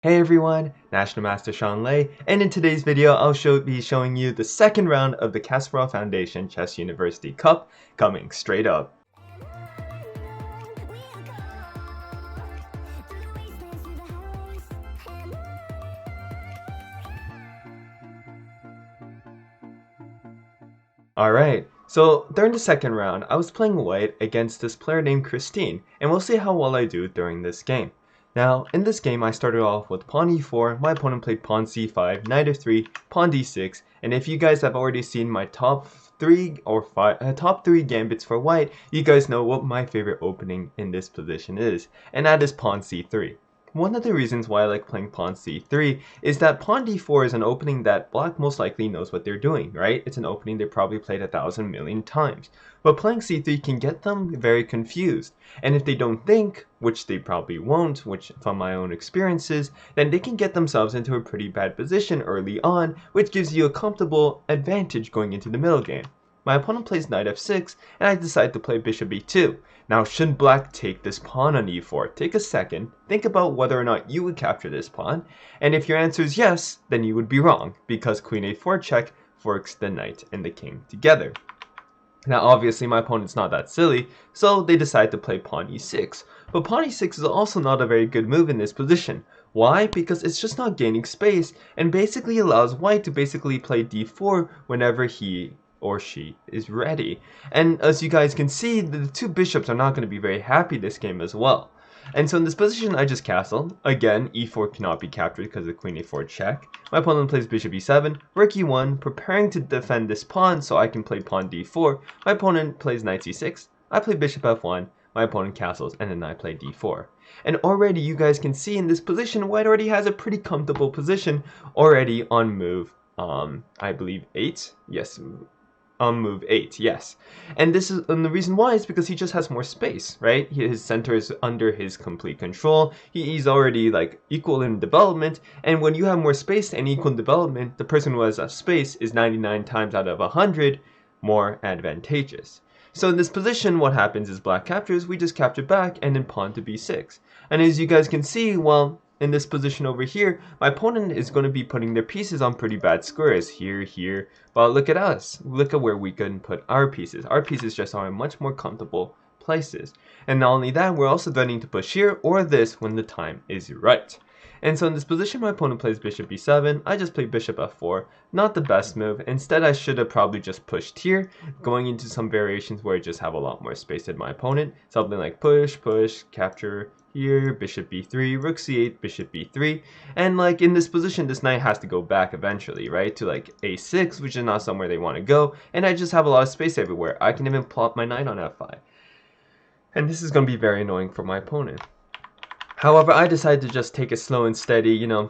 Hey everyone, National Master Sean Lei, and in today's video I'll be showing you the second round of the Kasparov Foundation Chess University Cup coming straight up. Alright, so during the second round I was playing white against this player named Christine, and we'll see how well I do during this game. Now, in this game I started off with pawn e4, my opponent played pawn c5, knight f3, pawn d6, and if you guys have already seen my top 3 gambits for white, you guys know what my favorite opening in this position is, and that is pawn c3. One of the reasons why I like playing pawn c3 is that pawn d4 is an opening that black most likely knows what they're doing, right? It's an opening they probably played 1,000 million times. But playing c3 can get them very confused. And if they don't think, which they probably won't, which from my own experiences, then they can get themselves into a pretty bad position early on, which gives you a comfortable advantage going into the middle game. My opponent plays knight f6, and I decide to play bishop e2. Now, should black take this pawn on e4? Take a second, think about whether or not you would capture this pawn, and if your answer is yes, then you would be wrong, because queen a4 check forks the knight and the king together. Now, obviously, my opponent's not that silly, so they decide to play pawn e6. But pawn e6 is also not a very good move in this position. Why? Because it's just not gaining space, and basically allows white to basically play d4 whenever he or she is ready. And as you guys can see, the two bishops are not going to be very happy this game as well. And so in this position, I just castle. Again, e4 cannot be captured because of queen a4 check. My opponent plays bishop e7, rook e1, preparing to defend this pawn so I can play pawn d4. My opponent plays knight c6, I play bishop f1, my opponent castles, and then I play d4. And already you guys can see in this position, white already has a pretty comfortable position already on move, I believe 8? Yes, on move 8, yes. And the reason why is because he just has more space, right? His center is under his complete control. He's already like equal in development, and when you have more space and equal in development, the person who has a space is 99 times out of 100 more advantageous. So in this position, what happens is black captures, we just capture back, and then pawn to b6. And as you guys can see, well, in this position over here, my opponent is going to be putting their pieces on pretty bad squares here. But look at us. Look at where we can put our pieces. Our pieces just are in much more comfortable places. And not only that, we're also threatening to push here or this when the time is right. And so in this position, my opponent plays bishop e7. I just play bishop f4. Not the best move. Instead, I should have probably just pushed here, going into some variations where I just have a lot more space than my opponent. Something like push, capture here, bishop b3, rook c8, bishop b3. And like in this position, this knight has to go back eventually, right? To like a6, which is not somewhere they want to go. And I just have a lot of space everywhere. I can even plot my knight on f5. And this is going to be very annoying for my opponent. However, I decided to just take it slow and steady, no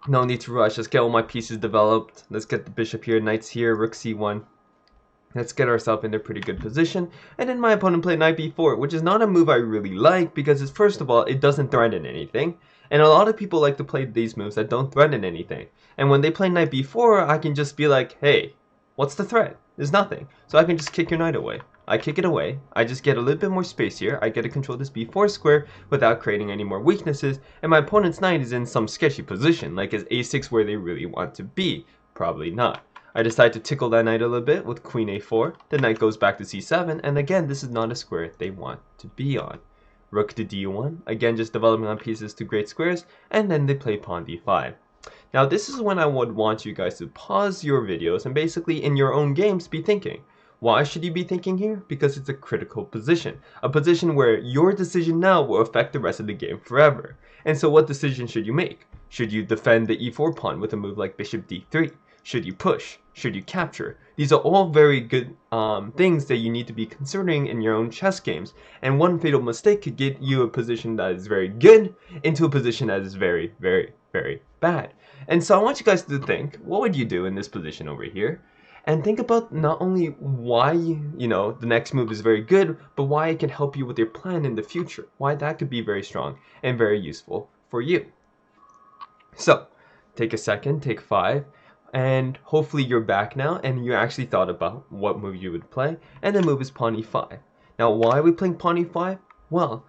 need to rush, just get all my pieces developed. Let's get the bishop here, knights here, rook c1. Let's get ourselves in a pretty good position. And then my opponent played knight b4, which is not a move I really like because first of all, it doesn't threaten anything. And a lot of people like to play these moves that don't threaten anything. And when they play knight b4, I can just be like, hey, what's the threat? There's nothing. So I can just kick your knight away. I kick it away, I just get a little bit more space here, I get to control this b4 square without creating any more weaknesses, and my opponent's knight is in some sketchy position, like is a6 where they really want to be? Probably not. I decide to tickle that knight a little bit with queen a4, the knight goes back to c7, and again, this is not a square they want to be on. Rook to d1, again just developing on pieces to great squares, and then they play pawn d5. Now this is when I would want you guys to pause your videos and basically in your own games be thinking. Why should you be thinking here? Because it's a critical position. A position where your decision now will affect the rest of the game forever. And so what decision should you make? Should you defend the e4 pawn with a move like bishop d3? Should you push? Should you capture? These are all very good things that you need to be considering in your own chess games. And one fatal mistake could get you a position that is very good into a position that is very, very, very bad. And so I want you guys to think, what would you do in this position over here? And think about not only why, the next move is very good, but why it can help you with your plan in the future. Why that could be very strong and very useful for you. So, take a second, take 5, and hopefully you're back now and you actually thought about what move you would play, and the move is pawn e5. Now, why are we playing pawn e5? Well,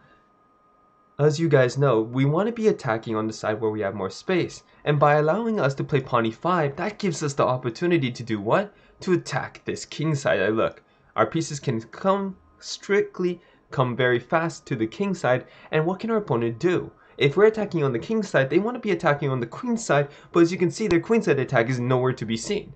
as you guys know, we want to be attacking on the side where we have more space. And by allowing us to play pawn e5, that gives us the opportunity to do what? To attack this king side. Look, our pieces can come very fast to the king side, and what can our opponent do? If we're attacking on the king side, they want to be attacking on the queen side, but as you can see, their queen side attack is nowhere to be seen.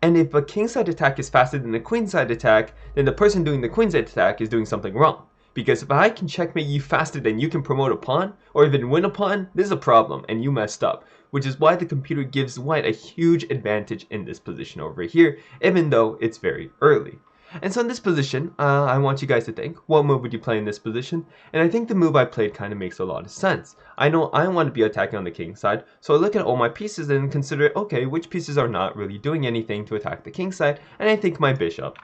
And if a king side attack is faster than the queen side attack, then the person doing the queen side attack is doing something wrong. Because if I can checkmate you faster than you can promote a pawn, or even win a pawn, there's a problem, and you messed up. Which is why the computer gives white a huge advantage in this position over here, even though it's very early. And so in this position, I want you guys to think, what move would you play in this position? And I think the move I played kind of makes a lot of sense. I know I want to be attacking on the king side, so I look at all my pieces and consider, okay, which pieces are not really doing anything to attack the king side, and I think my bishop.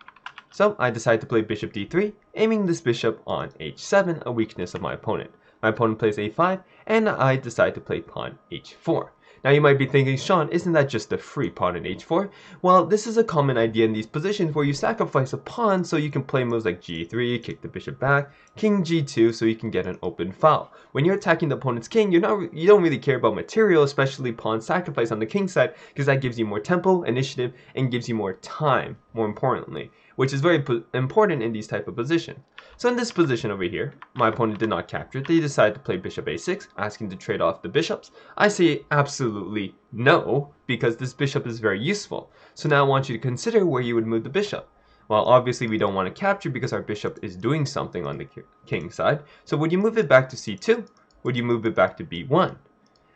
So I decide to play bishop d3, aiming this bishop on h7, a weakness of my opponent. My opponent plays a5, and I decide to play pawn h4. Now you might be thinking, Sean, isn't that just a free pawn in h4? Well, this is a common idea in these positions where you sacrifice a pawn so you can play moves like g3, kick the bishop back, king g2 so you can get an open foul. When you're attacking the opponent's king, you don't really care about material, especially pawn sacrifice on the king side, because that gives you more tempo, initiative, and gives you more time, more importantly, which is very important in these type of positions. So in this position over here, my opponent did not capture. They decided to play bishop a6, asking to trade off the bishops. I say absolutely no, because this bishop is very useful. So now I want you to consider where you would move the bishop. Well, obviously we don't want to capture because our bishop is doing something on the king side. So would you move it back to c2? Would you move it back to b1?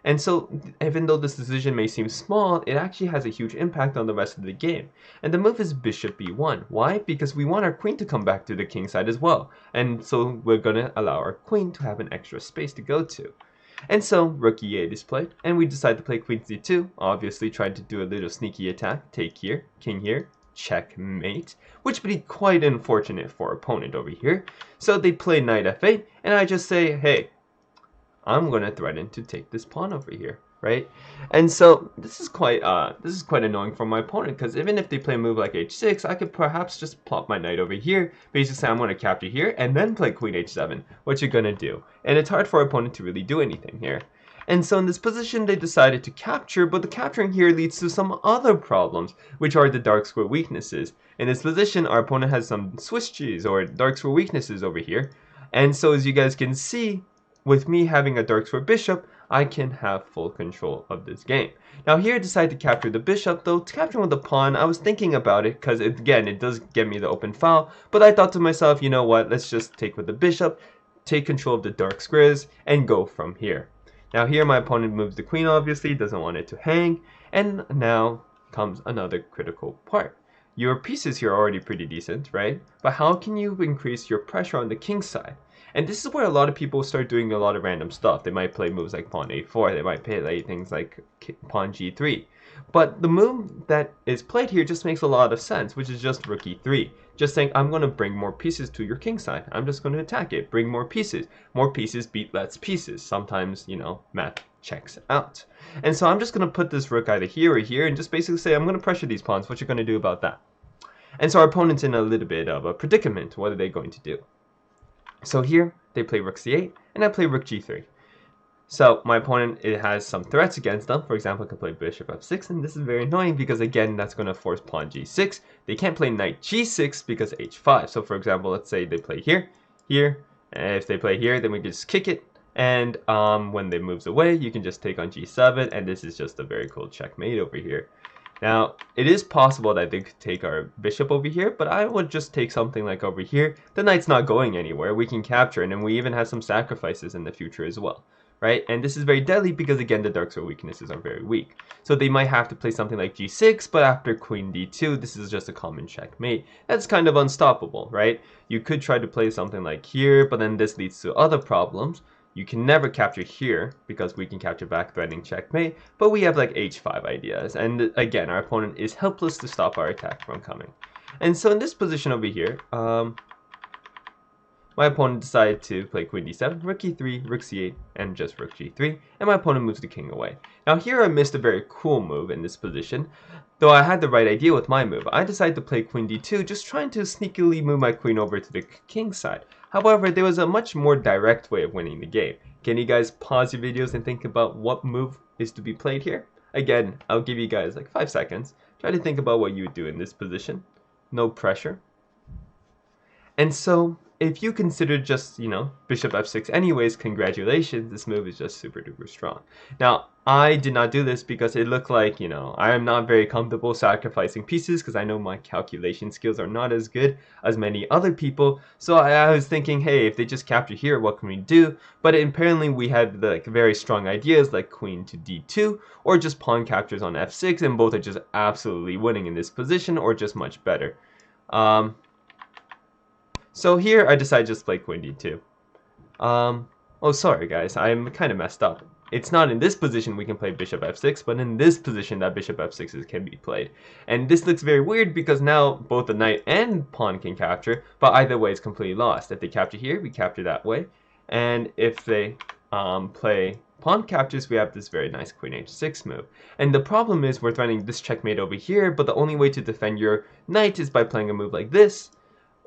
And so, even though this decision may seem small, it actually has a huge impact on the rest of the game. And the move is bishop b1. Why? Because we want our queen to come back to the king side as well. And so we're going to allow our queen to have an extra space to go to. And so, rook e8 is played, and we decide to play queen c2, obviously trying to do a little sneaky attack, take here, king here, checkmate, which would be quite unfortunate for our opponent over here. So they play knight f8, and I just say, hey, I'm gonna threaten to take this pawn over here, right? And so this is quite annoying for my opponent, because even if they play a move like h6, I could perhaps just plop my knight over here, basically say I'm gonna capture here, and then play queen h7. What you're gonna do? And it's hard for our opponent to really do anything here. And so in this position, they decided to capture, but the capturing here leads to some other problems, which are the dark square weaknesses. In this position, our opponent has some Swiss cheese or dark square weaknesses over here. And so as you guys can see, with me having a dark square bishop, I can have full control of this game. Now here I decide to capture the bishop, though to capture with the pawn, I was thinking about it because again, it does get me the open foul, but I thought to myself, you know what, let's just take with the bishop, take control of the dark squares, and go from here. Now here my opponent moves the queen, obviously, doesn't want it to hang, and now comes another critical part. Your pieces here are already pretty decent, right? But how can you increase your pressure on the king side? And this is where a lot of people start doing a lot of random stuff. They might play moves like pawn a4, they might play things like pawn g3. But the move that is played here just makes a lot of sense, which is just rook e3. Just saying, I'm going to bring more pieces to your king side. I'm just going to attack it, bring more pieces. More pieces beat less pieces. Sometimes, you know, math checks out. And so I'm just going to put this rook either here or here and just basically say, I'm going to pressure these pawns. What you're going to do about that? And so our opponent's in a little bit of a predicament. What are they going to do? So here, they play rook c8, and I play rook g3. So my opponent, it has some threats against them. For example, I can play bishop f6, and this is very annoying because, again, that's going to force pawn g6. They can't play knight g6 because h5. So, for example, let's say they play here, here, and if they play here, then we can just kick it. And when they moves away, you can just take on g7, and this is just a very cool checkmate over here. Now, it is possible that they could take our bishop over here, but I would just take something like over here. The knight's not going anywhere. We can capture it, and we even have some sacrifices in the future as well, right? And this is very deadly because, again, the dark square weaknesses are very weak. So they might have to play something like g6, but after queen d2, this is just a common checkmate. That's kind of unstoppable, right? You could try to play something like here, but then this leads to other problems. You can never capture here because we can capture back threatening checkmate, but we have like h5 ideas. And again, our opponent is helpless to stop our attack from coming. And so in this position over here, My opponent decided to play queen d7, rook e3, rook c8, and just rook g3, and my opponent moves the king away. Now here I missed a very cool move in this position, though I had the right idea with my move. I decided to play queen d2, just trying to sneakily move my queen over to the king's side. However, there was a much more direct way of winning the game. Can you guys pause your videos and think about what move is to be played here? Again, I'll give you guys like 5 seconds. Try to think about what you would do in this position. No pressure. And so, if you consider just, bishop f6 anyways, congratulations, this move is just super duper strong. Now, I did not do this because it looked like, I am not very comfortable sacrificing pieces because I know my calculation skills are not as good as many other people. So I was thinking, hey, if they just capture here, what can we do? But apparently we had very strong ideas like queen to d2 or just pawn captures on f6, and both are just absolutely winning in this position or just much better. So here I decided to just play queen d2. Oh sorry guys, I'm kind of messed up. It's not in this position we can play bishop f6, but in this position that bishop f6 can be played. And this looks very weird because now both the knight and pawn can capture, but either way it's completely lost. If they capture here, we capture that way. And if they play pawn captures, we have this very nice queen h6 move. And the problem is we're threatening this checkmate over here, but the only way to defend your knight is by playing a move like this,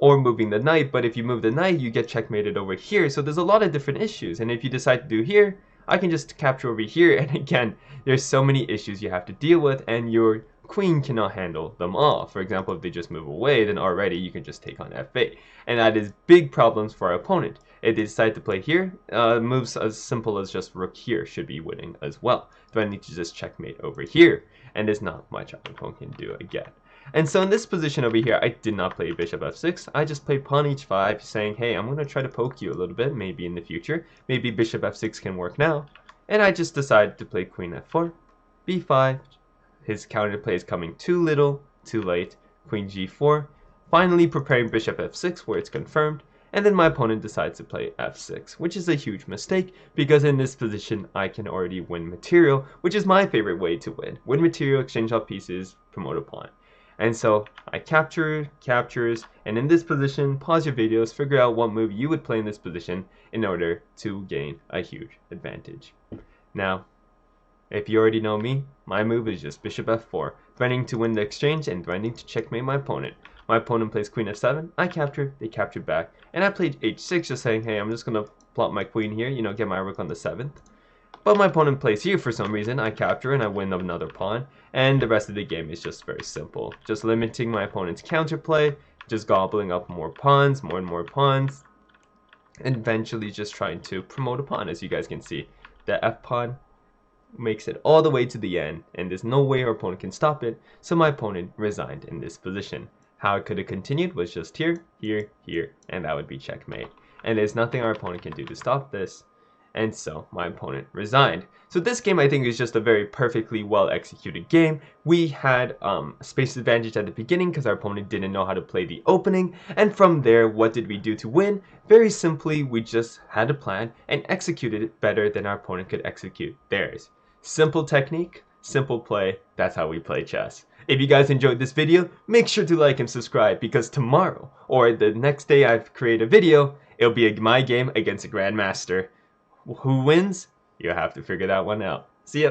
or moving the knight, but if you move the knight, you get checkmated over here. So there's a lot of different issues, and if you decide to do here, I can just capture over here, and again, there's so many issues you have to deal with, and your queen cannot handle them all. For example, if they just move away, then already you can just take on f8, and that is big problems for our opponent. If they decide to play here, moves as simple as just rook here should be winning as well. Do I need to just checkmate over here? And there's not much our opponent can do again. And so in this position over here, I did not play bishop f6. I just played pawn h5, saying, hey, I'm going to try to poke you a little bit, maybe in the future. Maybe bishop f6 can work now. And I just decided to play queen f4, b5. His counterplay is coming too little, too late. Queen g4. Finally preparing bishop f6 where it's confirmed. And then my opponent decides to play f6, which is a huge mistake because in this position I can already win material, which is my favorite way to win. Win material, exchange off pieces, promote a pawn. And so I captures, and in this position, pause your videos, figure out what move you would play in this position in order to gain a huge advantage. Now, if you already know me, my move is just bishop f4, threatening to win the exchange and threatening to checkmate my opponent. My opponent plays queen f7, I capture, they capture back, and I played h6 just saying, hey, I'm just going to plot my queen here, get my rook on the 7th. But my opponent plays here for some reason, I capture and I win another pawn, and the rest of the game is just very simple. Just limiting my opponent's counterplay, just gobbling up more pawns, more and more pawns, and eventually just trying to promote a pawn. As you guys can see, the f pawn makes it all the way to the end, and there's no way our opponent can stop it, so my opponent resigned in this position. How it could have continued was just here, here, here, and that would be checkmate. And there's nothing our opponent can do to stop this. And so my opponent resigned. So this game I think is just a very perfectly well executed game. We had a space advantage at the beginning because our opponent didn't know how to play the opening, and from there what did we do to win? Very simply, we just had a plan and executed it better than our opponent could execute theirs. Simple technique, simple play, that's how we play chess. If you guys enjoyed this video, make sure to like and subscribe because tomorrow or the next day I create a video, it'll be my game against a grandmaster. Who wins? You'll have to figure that one out. See ya.